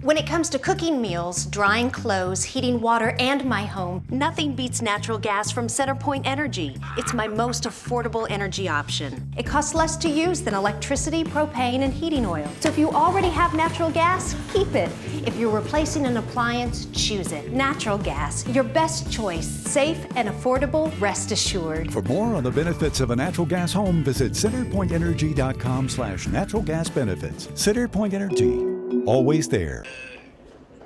When it comes to cooking meals, drying clothes, heating water, and my home, nothing beats natural gas from CenterPoint Energy. It's my most affordable energy option. It costs less to use than electricity, propane, and heating oil. So if you already have natural gas, keep it. If you're replacing an appliance, choose it. Natural gas, your best choice. Safe and affordable, rest assured. For more on the benefits of a natural gas home, visit centerpointenergy.com/natural gas benefits. CenterPoint Energy, always there.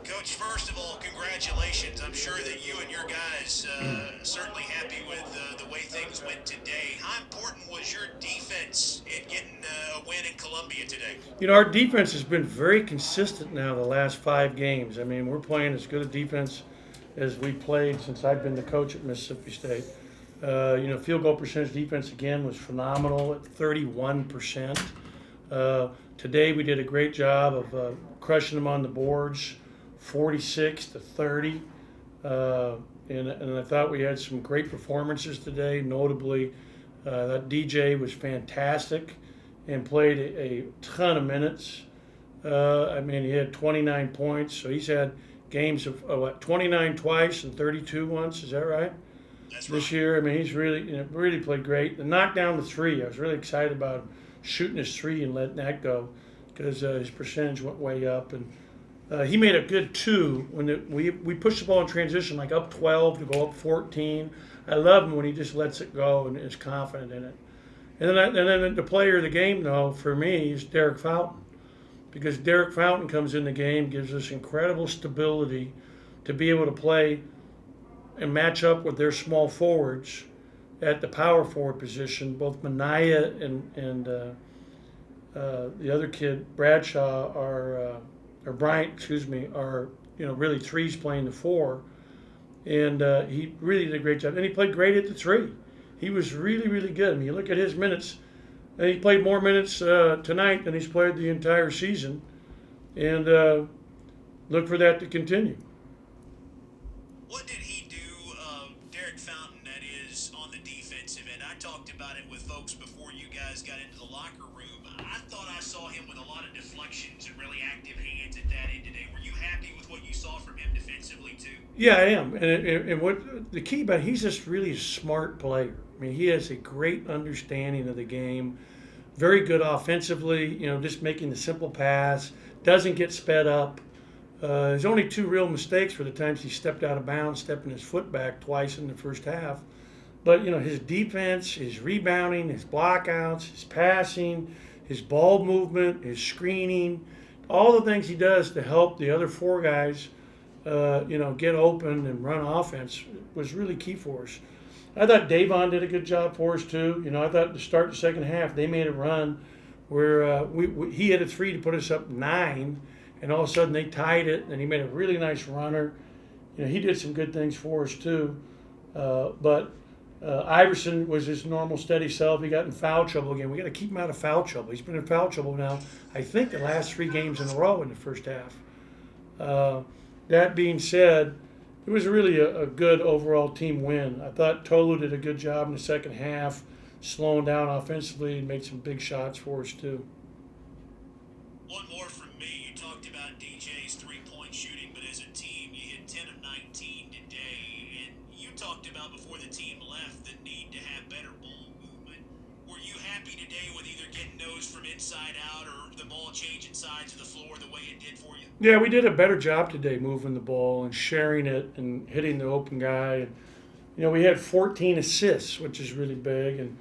Coach, first of all, congratulations. I'm sure that you and your guys certainly happy with the way things went today. How important was your defense in getting a win in Columbia today? You know, our defense has been very consistent now the last 5 games. I mean, we're playing as good a defense as we played since I've been the coach at Mississippi State. Field goal percentage defense again was phenomenal at 31%. Today we did a great job of crushing them on the boards, 46-30. And I thought we had some great performances today. Notably, that DJ was fantastic and played a ton of minutes. He had 29 points, so he's had games of 29 twice and 32 once. Is that right? That's right. This year, he's really played great. The knockdown to 3, I was really excited about him shooting his 3 and letting that go because his percentage went way up. And he made a good 2 when we pushed the ball in transition, like up 12 to go up 14. I love him when he just lets it go and is confident in it. And then the player of the game, though, for me, is Derek Fountain. Because Derek Fountain comes in the game, gives us incredible stability to be able to play and match up with their small forwards at the power forward position. Both Mania and the other kid, Bradshaw, or Bryant, are really threes playing the 4. And he really did a great job. And he played great at the 3. He was really, really good. You look at his minutes, and he played more minutes tonight than he's played the entire season. And look for that to continue. What did he do, Derek Fountain, that is, on the defensive end? I talked about it with folks before you guys got into the locker room. I thought I saw him with a lot of deflections and really active hands at that end today. Were you happy with what you saw from him defensively, too? Yeah, I am. And what the key about he's just really a smart player. He has a great understanding of the game. Very good offensively, just making the simple pass. Doesn't get sped up. There's only 2 real mistakes for the times he stepped out of bounds, stepping his foot back twice in the first half. But, his defense, his rebounding, his blockouts, his passing, his ball movement, his screening, all the things he does to help the other 4 guys, get open and run offense was really key for us. I thought Davon did a good job for us, too. I thought to start the second half, they made a run where he hit a 3 to put us up 9, and all of a sudden they tied it, and he made a really nice runner. He did some good things for us, too. But Iverson was his normal steady self. He got in foul trouble again. We got to keep him out of foul trouble. He's been in foul trouble now, I think, the last 3 games in a row in the first half. That being said, it was really a good overall team win. I thought Tolu did a good job in the second half, slowing down offensively and made some big shots for us, too. One more from me. You talked about DJ's 3-point shooting, but as a team, you hit 10 of 19 today. And you talked about before the team left the need to have better ball movement. Were you happy today with either getting those from inside out or the ball changing sides of the floor the way it did for you? Yeah, we did a better job today moving the ball and sharing it and hitting the open guy. And, we had 14 assists, which is really big. And,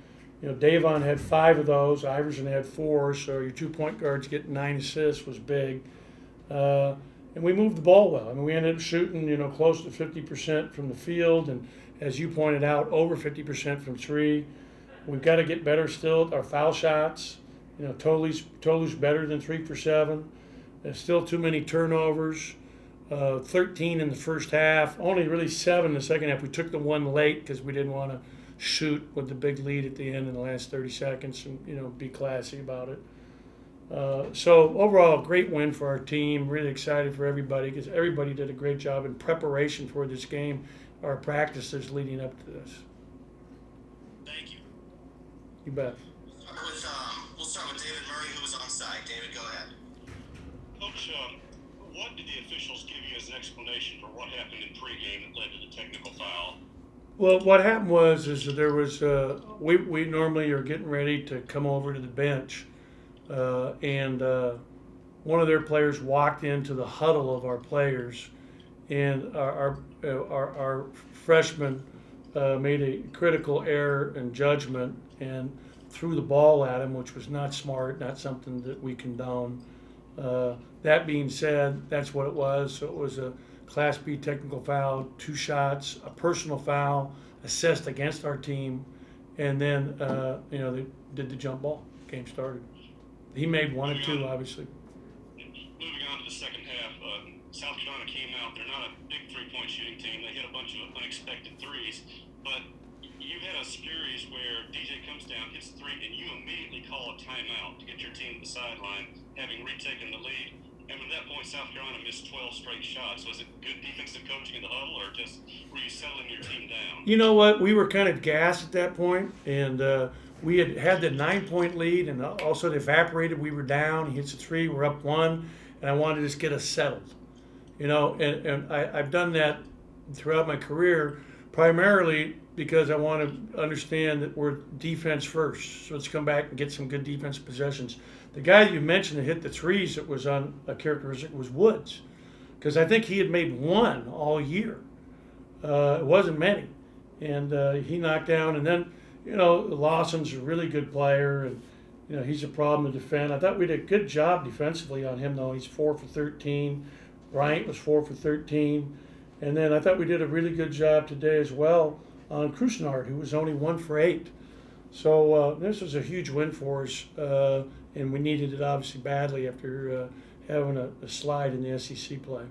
Davon had 5 of those. Iverson had 4. So your 2 point guards getting 9 assists was big. And we moved the ball well. We ended up shooting, close to 50% from the field. And as you pointed out, over 50% from 3. We've got to get better still at our foul shots. Tolu's better than 3 for 7. There's still too many turnovers. 13 in the first half. Only really 7 in the second half. We took the 1 late because we didn't want to shoot with the big lead at the end in the last 30 seconds and, be classy about it. So overall, a great win for our team. Really excited for everybody because everybody did a great job in preparation for this game, our practices leading up to this. Thank you. You bet. We'll start with David Murray, who was on site. David, go ahead. Coach, what did the officials give you as an explanation for what happened in pregame that led to the technical foul? Well, what happened is that there was we normally are getting ready to come over to the bench, and one of their players walked into the huddle of our players, and our freshman made a critical error in judgment and threw the ball at him, which was not smart, not something that we condone. That being said, that's what it was. So it was a Class B technical foul, 2 shots, a personal foul assessed against our team, and then they did the jump ball. Game started. He made 1 and 2, obviously. Moving on to the second half, South Carolina came out. They're not a big three-point shooting team. They hit a bunch of unexpected threes, but you had a series where DJ comes down, hits the three, and you immediately call a timeout to get your team to the sideline, having retaken the lead. And at that point, South Carolina missed 12 straight shots. Was it good defensive coaching in the huddle, or just were you settling your team down? You know what? We were kind of gassed at that point, and we had the 9-point lead, and also it evaporated. We were down. He hits a 3. We're up 1, and I wanted to just get us settled. And I've done that throughout my career, primarily because I want to understand that we're defense first. So let's come back and get some good defensive possessions. The guy you mentioned that hit the 3s that was on a characteristic was Woods, because I think he had made 1 all year. It wasn't many. And he knocked down. And then, Lawson's a really good player, and, he's a problem to defend. I thought we did a good job defensively on him, though. He's 4 for 13. Bryant was 4 for 13. And then I thought we did a really good job today as well on Krusnard, who was only 1 for 8. So this was a huge win for us, and we needed it obviously badly after having a slide in the SEC play.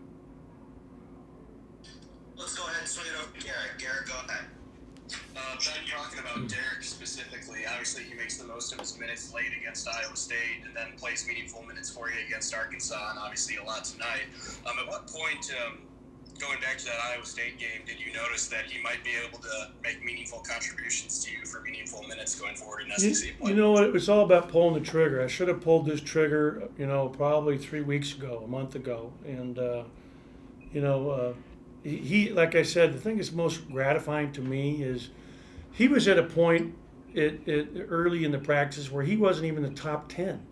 Let's go ahead and swing it over to Garrett. Garrett, go ahead. Ben, talking about Derek specifically, obviously he makes the most of his minutes late against Iowa State and then plays meaningful minutes for you against Arkansas, and obviously a lot tonight. At what point, going back to that Iowa State game, did you notice that he might be able to make meaningful contributions to you for meaningful minutes going forward in SEC play? You know what? It was all about pulling the trigger. I should have pulled this trigger, probably 3 weeks ago, a month ago. And, he, like I said, the thing that's most gratifying to me is he was at a point early in the practice where he wasn't even the top 10.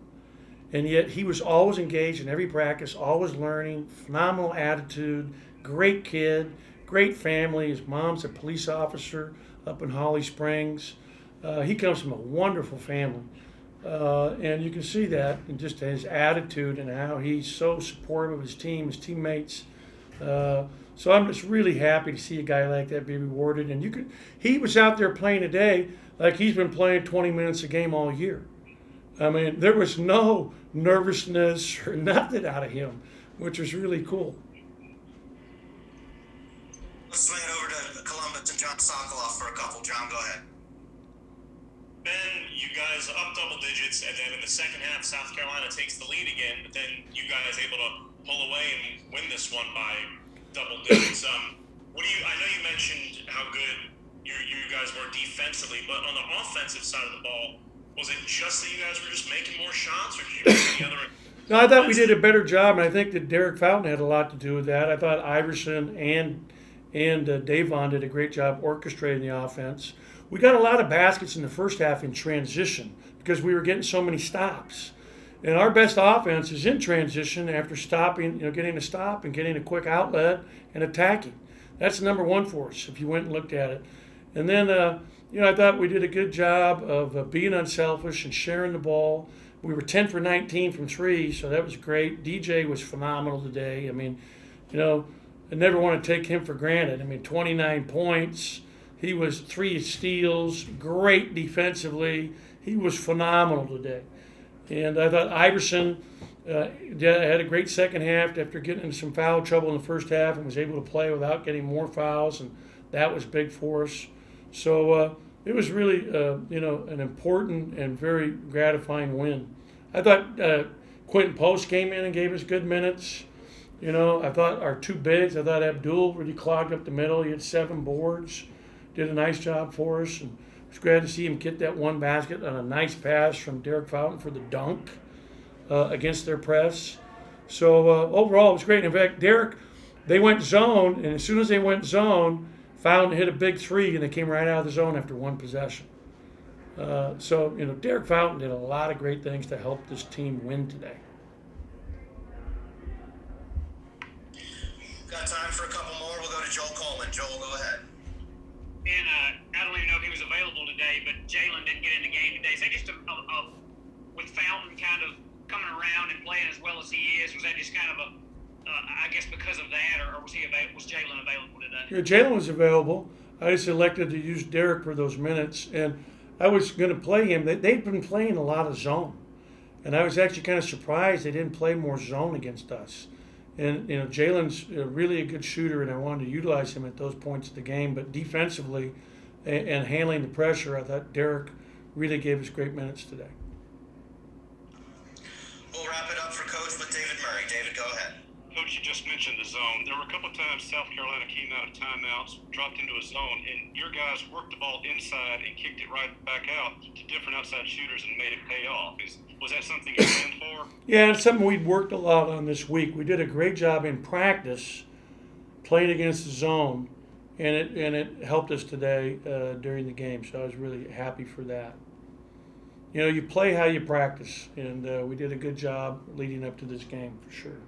And yet he was always engaged in every practice, always learning, phenomenal attitude, great kid, great family. His mom's a police officer up in Holly Springs. He comes from a wonderful family. And you can see that in just his attitude and how he's so supportive of his team, his teammates. So I'm just really happy to see a guy like that be rewarded. And he was out there playing today like he's been playing 20 minutes a game all year. I mean, there was no nervousness or nothing out of him, which was really cool. Let's swing it over to Columbus and John Sokoloff for a couple. John, go ahead. Ben, you guys up double digits, and then in the second half, South Carolina takes the lead again, but then you guys able to pull away and win this one by double digits. I know you mentioned how good you guys were defensively, but on the offensive side of the ball, was it just that you guys were just making more shots, or did you make any other? No, I thought we did a better job, and I think that Derek Fountain had a lot to do with that. I thought Iverson and Davon did a great job orchestrating the offense. We got a lot of baskets in the first half in transition because we were getting so many stops. And our best offense is in transition after stopping, getting a stop and getting a quick outlet and attacking. That's number one for us if you went and looked at it. And then, I thought we did a good job of being unselfish and sharing the ball. We were 10 for 19 from 3, so that was great. DJ was phenomenal today. I mean, I never want to take him for granted. I mean, 29 points. He was 3 steals, great defensively. He was phenomenal today. And I thought Iverson had a great second half after getting into some foul trouble in the first half and was able to play without getting more fouls, and that was big for us. So it was really, an important and very gratifying win. I thought Quentin Post came in and gave us good minutes. I thought our 2 bigs, I thought Abdul really clogged up the middle. He had 7 boards, did a nice job for us. And I was glad to see him get that 1 basket on a nice pass from Derek Fountain for the dunk against their press. So overall, it was great. In fact, Derek, they went zone, and as soon as they went zone, Fountain hit a big three, and they came right out of the zone after one possession. So, Derek Fountain did a lot of great things to help this team win today. Got time for a couple more. We'll go to Joel Coleman. Joel, go ahead. And I don't even know if he was available today, but Jalen didn't get in the game today. Is that just with Fountain kind of coming around and playing as well as he is? Was that just kind of I guess because of that, or was Jalen available today? Yeah, Jalen was available. I just elected to use Derek for those minutes, and I was going to play him. They've been playing a lot of zone, and I was actually kind of surprised they didn't play more zone against us. And Jalen's really a good shooter, and I wanted to utilize him at those points of the game. But defensively and handling the pressure, I thought Derek really gave us great minutes today. We'll wrap it up for Coach with David Murray. David, go ahead. Coach, you just mentioned the zone. There were a couple times South Carolina came out of timeouts, dropped into a zone, and your guys worked the ball inside and kicked it right back out to different outside shooters and made it pay off. Was that something you planned for? Yeah, it's something we'd worked a lot on this week. We did a great job in practice playing against the zone, and it helped us today during the game. So I was really happy for that. You play how you practice, and we did a good job leading up to this game for sure.